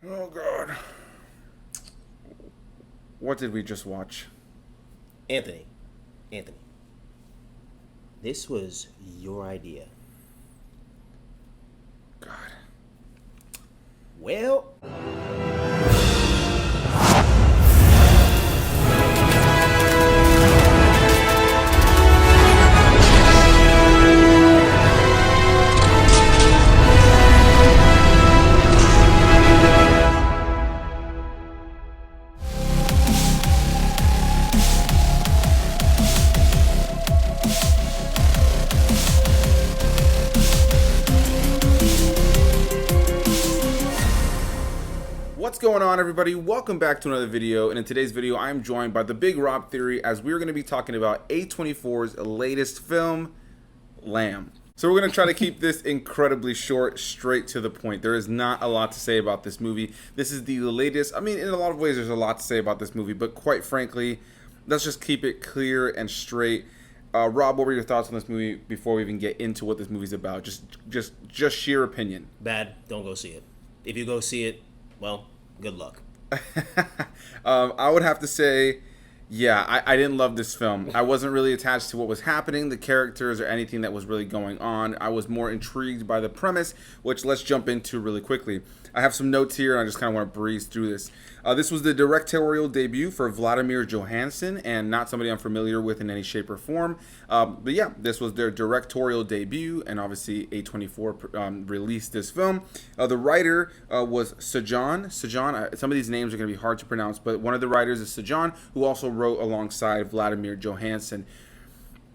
Oh God. What did we just watch? Anthony, this was your idea. God. Well, What's going on, everybody? Welcome back to another video, and in today's video I'm joined by the Big Rob Theory as we're going to be talking about A24's latest film, Lamb. So we're going to try to keep this incredibly short, straight to the point. There is not a lot to say about this movie. This is the latest. I mean, in a lot of ways there's a lot to say about this movie, but quite frankly, let's just keep it clear and straight. Rob, what were your thoughts on this movie before we even get into what this movie's about? Just sheer opinion. bad. Don't go see it. If you go see it, well, good luck. I would have to say, yeah, I didn't love this film. I wasn't really attached to what was happening, the characters, or anything that was really going on. I was more intrigued by the premise, which let's jump into really quickly. I have some notes here, and I just kind of want to breeze through this. This was the directorial debut for Valdimar Jóhannsson, and not somebody I'm familiar with in any shape or form. But yeah, this was their directorial debut, and obviously A24 released this film. The writer was Sajan. Some of these names are going to be hard to pronounce, but one of the writers is Sajan, who also wrote alongside Valdimar Jóhannsson.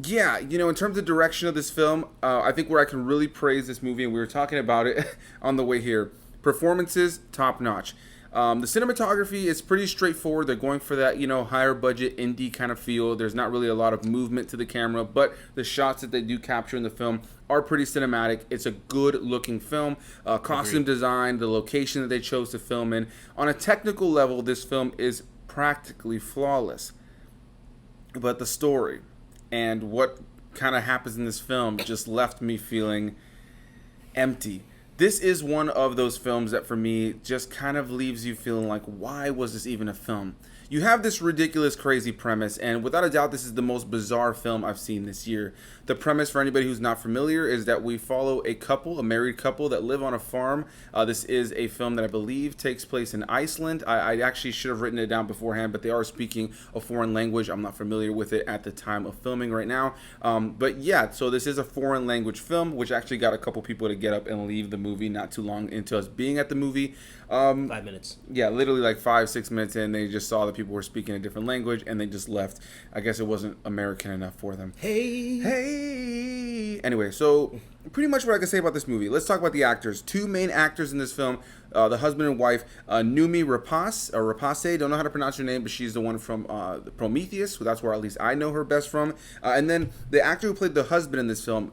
Yeah, you know, in terms of direction of this film, I think where I can really praise this movie, and we were talking about it on the way here, performances, top notch. The cinematography is pretty straightforward. They're going for that, you know, higher budget indie kind of feel. There's not really a lot of movement to the camera, but the shots that they do capture in the film are pretty cinematic. It's a good looking film. Costume design, the location that they chose to film in. On a technical level, this film is practically flawless. But the story and what kind of happens in this film just left me feeling empty. This is one of those films that for me just kind of leaves you feeling like, why was this even a film? You have this ridiculous, crazy premise, and without a doubt, this is the most bizarre film I've seen this year. The premise, for anybody who's not familiar, is that we follow a married couple that live on a farm. This is a film that I believe takes place in Iceland. I actually should have written it down beforehand, but they are speaking a foreign language. I'm not familiar with it at the time of filming right now. But yeah, so this is a foreign language film, which actually got a couple people to get up and leave the movie not too long into us being at the movie. 5 minutes. Yeah, literally like 5-6 minutes in, they just saw that people were speaking a different language and they just left. I guess it wasn't American enough for them. Hey. Anyway, so pretty much what I can say about this movie. Let's talk about the actors. Two main actors in this film, the husband and wife, Noomi Rapace. Don't know how to pronounce her name, but she's the one from Prometheus. So that's where at least I know her best from. And then the actor who played the husband in this film,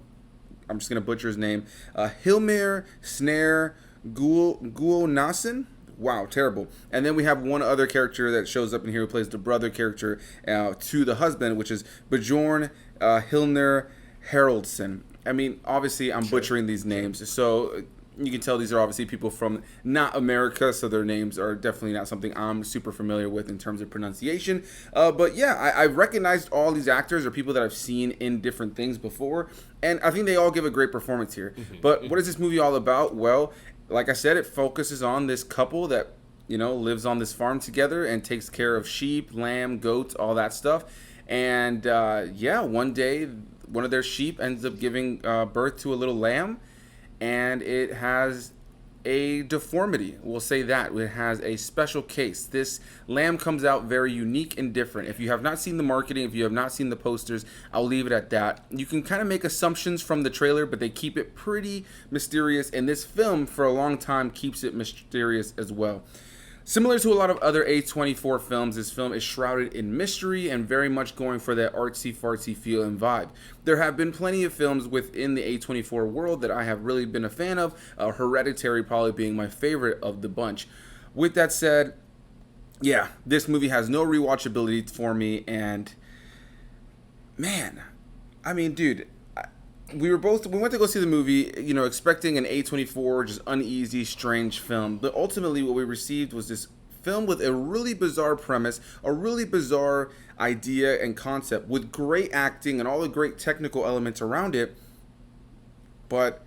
I'm just going to butcher his name, Hilmir Snær Guonason. Wow, terrible. And then we have one other character that shows up in here who plays the brother character to the husband, which is Bjorn Hilmir Haraldsson. I mean, obviously, I'm butchering these names, so you can tell these are obviously people from not America, so their names are definitely not something I'm super familiar with in terms of pronunciation. But yeah, I recognized all these actors are people that I've seen in different things before, and I think they all give a great performance here. But what is this movie all about? Well, like I said, it focuses on this couple that, you know, lives on this farm together and takes care of sheep, lamb, goats, all that stuff. And yeah, one day, one of their sheep ends up giving birth to a little lamb, and it has a deformity. We'll say that. It has a special case. This lamb comes out very unique and different. If you have not seen the marketing, if you have not seen the posters, I'll leave it at that. You can kind of make assumptions from the trailer, but they keep it pretty mysterious, and this film for a long time keeps it mysterious as well. Similar to a lot of other A24 films, this film is shrouded in mystery and very much going for that artsy-fartsy feel and vibe. There have been plenty of films within the A24 world that I have really been a fan of, Hereditary probably being my favorite of the bunch. With that said, yeah, this movie has no rewatchability for me, and man, I mean, dude, we went to go see the movie, expecting an A24, just uneasy, strange film. But ultimately, what we received was this film with a really bizarre premise, a really bizarre idea and concept, with great acting and all the great technical elements around it. But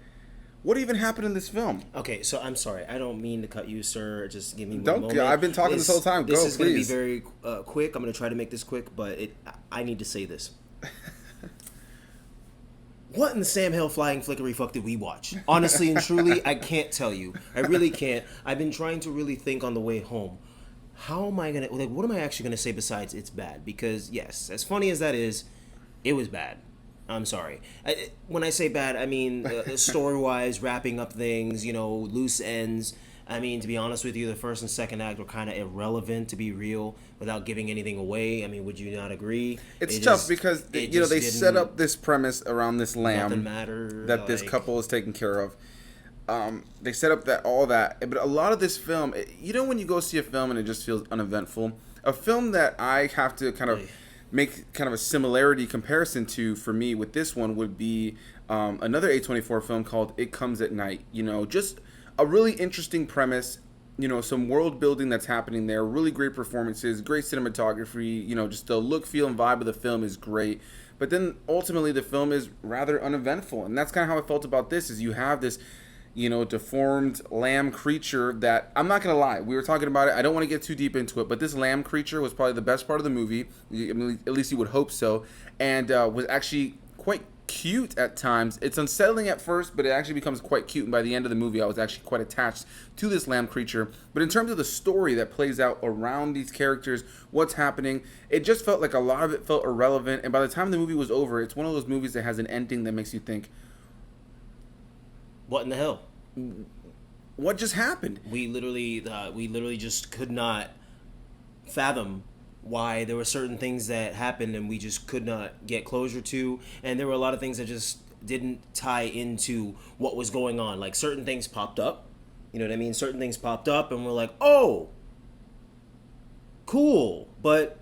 what even happened in this film? Okay, so I'm sorry. I don't mean to cut you, sir. Just give me one Don't. moment. I've been talking this whole time. This Go, is going to be please. very quick. I'm going to try to make this quick, but I need to say this. What in the Sam Hill flying flickery fuck did we watch? Honestly and truly, I can't tell you. I really can't. I've been trying to really think on the way home. How am I going to... what am I actually going to say besides it's bad? Because, yes, as funny as that is, it was bad. I'm sorry. When I say bad, I mean story-wise, wrapping up things, loose ends. I mean, to be honest with you, the first and second act were kind of irrelevant, to be real, without giving anything away. I mean, would you not agree? It's tough because they set up this premise around this lamb that this couple is taking care of. They set up all that, but a lot of this film, when you go see a film and it just feels uneventful, a film that I have to kind of make kind of a similarity comparison to for me with this one would be another A24 film called It Comes at Night. Just a really interesting premise, some world building that's happening there, really great performances, great cinematography, just the look, feel, and vibe of the film is great. But then ultimately the film is rather uneventful, and that's kind of how I felt about this, is you have this, deformed lamb creature that, I'm not going to lie, we were talking about it, I don't want to get too deep into it, but this lamb creature was probably the best part of the movie, I mean, at least you would hope so, and was actually quite cute at times. It's unsettling at first, but it actually becomes quite cute, and by the end of the movie I was actually quite attached to this lamb creature. But in terms of the story that plays out around these characters, what's happening, it just felt like a lot of it felt irrelevant, and by the time the movie was over, it's one of those movies that has an ending that makes you think, what in the hell? What just happened? We literally just could not fathom why there were certain things that happened and we just could not get closure to, and there were a lot of things that just didn't tie into what was going on. Like, certain things popped up, you know what I mean? Certain things popped up and we're like, oh, cool, but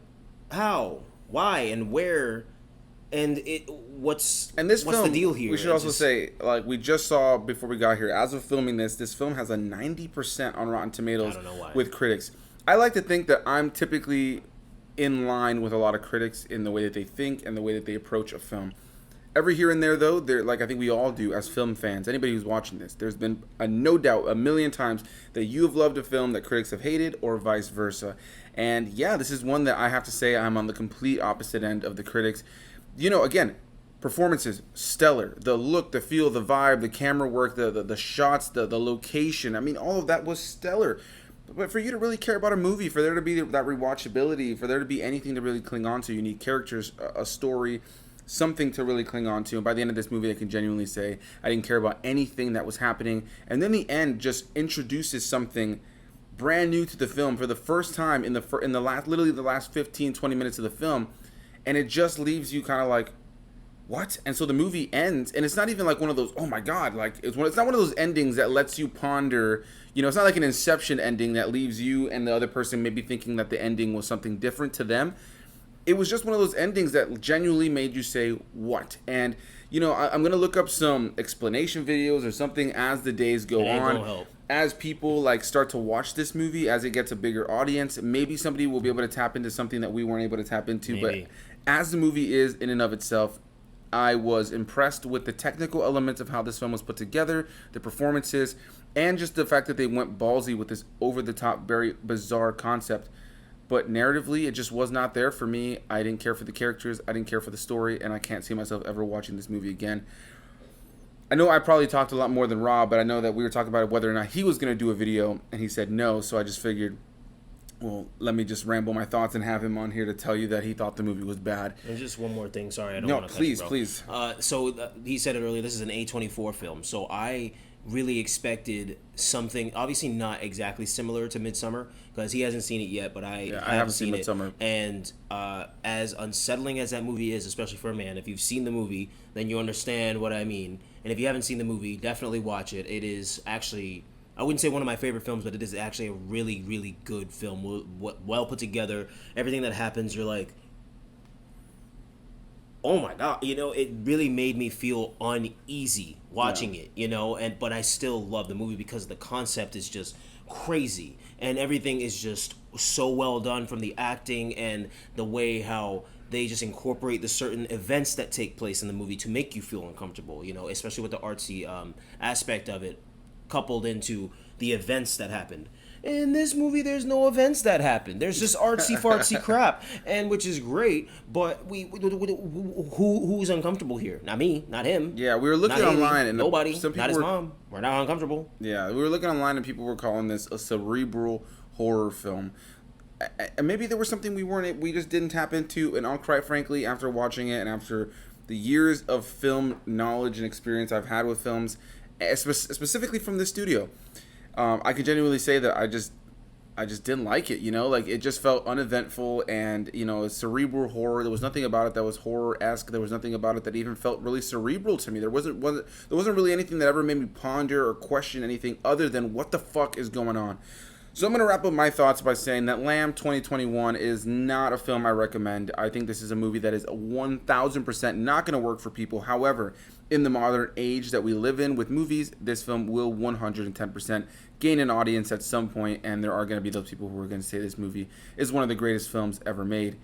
how, why, and where, and what's and this what's film, the deal here? We should also say, like we just saw before we got here, as of filming this film has a 90% on Rotten Tomatoes. I don't know why. With critics. I like to think that I'm typically in line with a lot of critics in the way that they think and the way that they approach a film. Every here and there, though, like I think we all do as film fans, anybody who's watching this, there's been no doubt a million times that you have loved a film that critics have hated, or vice versa. And yeah, this is one that I have to say I'm on the complete opposite end of the critics. Again, performances, stellar. The look, the feel, the vibe, the camera work, the shots, the location. I mean, all of that was stellar. But for you to really care about a movie, for there to be that rewatchability, for there to be anything to really cling on to, you need characters, a story, something to really cling on to. And by the end of this movie, I can genuinely say I didn't care about anything that was happening. And then the end just introduces something brand new to the film for the first time in the last 15, 20 minutes of the film. And it just leaves you kind of like, what? And so the movie ends, and it's not even like one of those, oh my god, like it's not one of those endings that lets you ponder. It's not like an Inception ending that leaves you and the other person maybe thinking that the ending was something different to them. It was just one of those endings that genuinely made you say, what? And I'm gonna look up some explanation videos or something as the days go on, as people start to watch this movie, as it gets a bigger audience. Maybe somebody will be able to tap into something that we weren't able to tap into. Maybe. But as the movie is in and of itself, I was impressed with the technical elements of how this film was put together, the performances, and just the fact that they went ballsy with this over-the-top, very bizarre concept. But narratively, it just was not there for me. I didn't care for the characters, I didn't care for the story, and I can't see myself ever watching this movie again. I know I probably talked a lot more than Rob, but I know that we were talking about whether or not he was going to do a video, and he said no, so I just figured, well, let me just ramble my thoughts and have him on here to tell you that he thought the movie was bad. And just one more thing, sorry, I don't want to cut you, bro. Please. So he said it earlier, this is an A24 film, so I really expected something, obviously not exactly similar to Midsommar, because he hasn't seen it yet, but I haven't seen Midsommar. And as unsettling as that movie is, especially for a man, if you've seen the movie, then you understand what I mean. And if you haven't seen the movie, definitely watch it. It is actually, I wouldn't say one of my favorite films, but it is actually a really, really good film. Well put together. Everything that happens, you're like, oh my god, it really made me feel uneasy watching it, but I still love the movie because the concept is just crazy and everything is just so well done, from the acting and the way how they just incorporate the certain events that take place in the movie to make you feel uncomfortable, especially with the artsy aspect of it coupled into the events that happened. In this movie, there's no events that happen. There's just artsy fartsy crap, and which is great. But who's uncomfortable here? Not me, not him. Yeah, we were looking not online, Amy, and nobody, some people not his were, mom. We're not uncomfortable. Yeah, we were looking online, and people were calling this a cerebral horror film. And maybe there was something we just didn't tap into. And quite frankly, after watching it and after the years of film knowledge and experience I've had with films, specifically from this studio, I can genuinely say that I just didn't like it. Like it just felt uneventful and cerebral horror. There was nothing about it that was horror-esque. There was nothing about it that even felt really cerebral to me. There wasn't really anything that ever made me ponder or question anything other than what the fuck is going on. So I'm going to wrap up my thoughts by saying that Lamb 2021 is not a film I recommend. I think this is a movie that is 1,000% not going to work for people. However, in the modern age that we live in with movies, this film will 110% gain an audience at some point, and there are going to be those people who are going to say this movie is one of the greatest films ever made.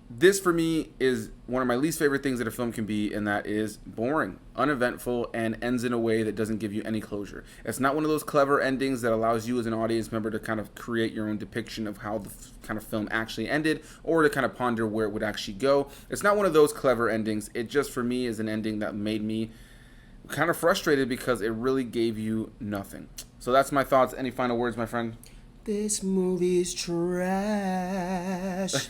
This, for me, is one of my least favorite things that a film can be, and that is boring, uneventful, and ends in a way that doesn't give you any closure. It's not one of those clever endings that allows you as an audience member to kind of create your own depiction of how the kind of film actually ended, or to kind of ponder where it would actually go. It's not one of those clever endings. It just, for me, is an ending that made me kind of frustrated because it really gave you nothing. So that's my thoughts. Any final words, my friend? This movie's trash.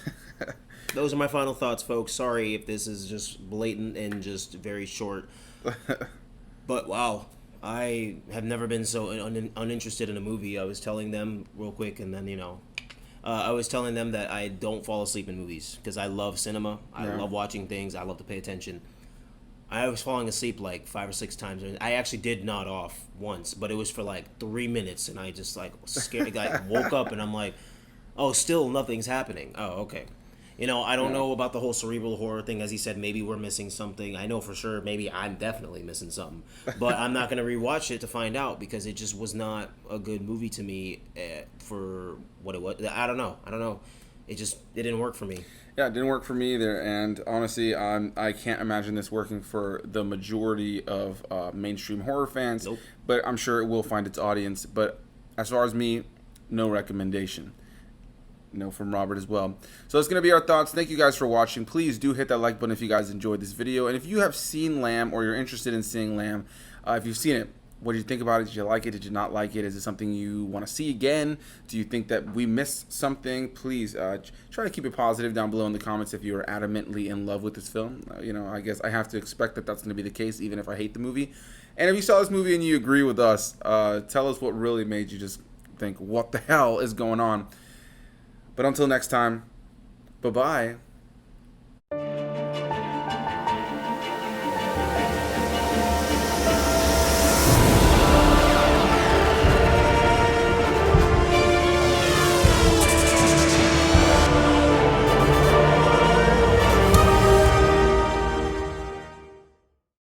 Those are my final thoughts, folks. Sorry if this is just blatant and just very short. But wow, I have never been so uninterested in a movie. I was telling them real quick, and then I was telling them that I don't fall asleep in movies because I love cinema. I love watching things. I love to pay attention. I was falling asleep like 5 or 6 times. I actually did nod off once, but it was for like 3 minutes, and I just scared. Woke up, and I'm like, oh, still nothing's happening. Oh, okay. I don't know about the whole cerebral horror thing. As he said, maybe we're missing something. I know for sure maybe I'm definitely missing something. But I'm not going to rewatch it to find out because it just was not a good movie to me for what it was. I don't know. It didn't work for me. Yeah, it didn't work for me either. And honestly, I can't imagine this working for the majority of mainstream horror fans. Nope. But I'm sure it will find its audience. But as far as me, no recommendation. No, from Robert as well. So that's going to be our thoughts. Thank you guys for watching. Please do hit that like button if you guys enjoyed this video. And if you have seen Lamb or you're interested in seeing Lamb, if you've seen it, what did you think about it? Did you like it? Did you not like it? Is it something you want to see again? Do you think that we missed something? Please try to keep it positive down below in the comments if you are adamantly in love with this film. I guess I have to expect that that's going to be the case even if I hate the movie. And if you saw this movie and you agree with us, tell us what really made you just think, what the hell is going on? But until next time, bye-bye.